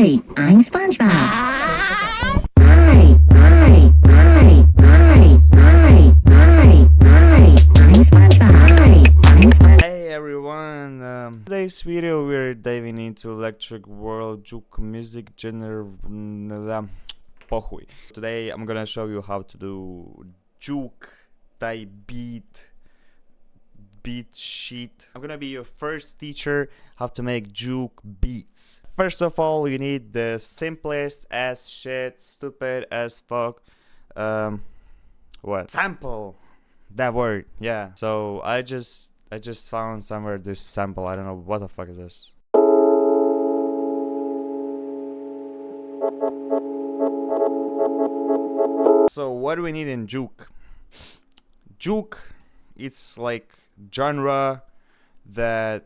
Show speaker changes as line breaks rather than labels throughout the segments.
Hi, I'm SpongeBob. I'm SpongeBob.
Hey everyone, today's video we're diving into electric world juke music genre. Pochuj. Today I'm gonna show you how to do juke type beat sheet. I'm gonna be your first teacher how to make juke beats. First of all, you need the simplest as shit, stupid as fuck. What? Sample. That word, yeah. So I just found somewhere this sample. I don't know what the fuck is this. So what do we need in juke? Juke, it's like genre that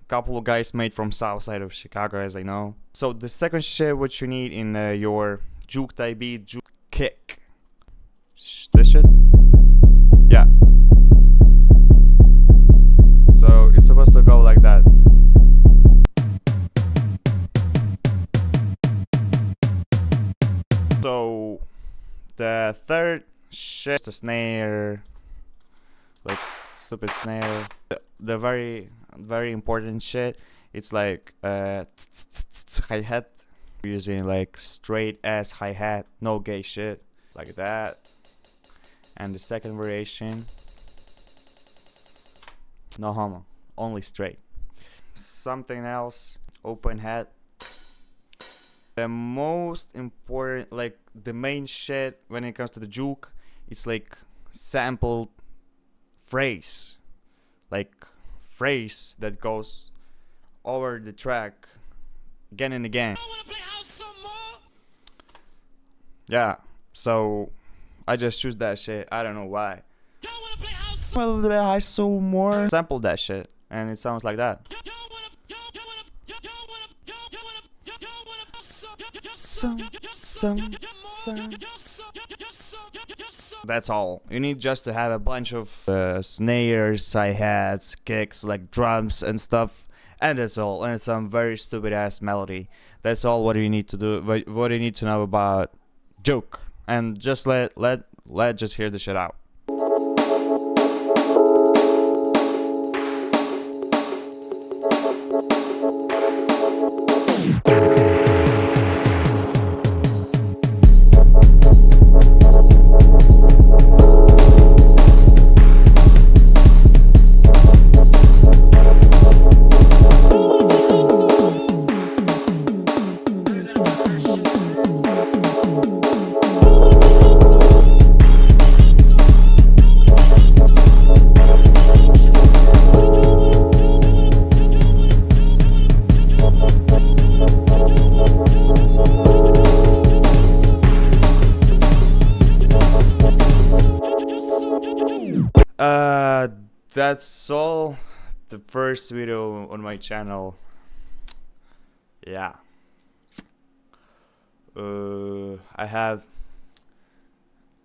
couple of guys made from south side of Chicago, as I know. So the second shit what you need in your juke type beat, juke kick. This shit. Yeah. So it's supposed to go like that. So the third shit, the snare, like stupid snare. The very important shit. It's like hi-hat. Using like straight ass hi-hat, no gay shit, like that. And the second variation, no homo, only straight. Something else, open hat. The most important, like the main shit when it comes to the juke, it's like sampled phrase, like phrase that goes over the track again and again. Yeah, so I just choose that shit. I don't know why. I saw more. Sample that shit, and it sounds like that. That's all. You need just to have a bunch of snares, hi-hats, kicks, like drums and stuff, and that's all. And some very stupid ass melody. That's all what you need to do. What you need to know about juke. And just let just hear the shit out. That's all. The first video on my channel. Yeah.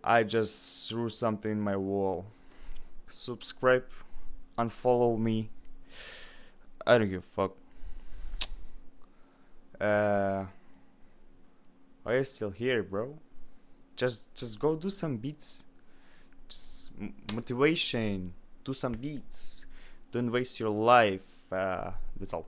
I just threw something in my wall. Subscribe, unfollow me. I don't give a fuck. Are you still here, bro? Just go do some beats. Just motivation. Do some beats. Don't waste your life. That's all.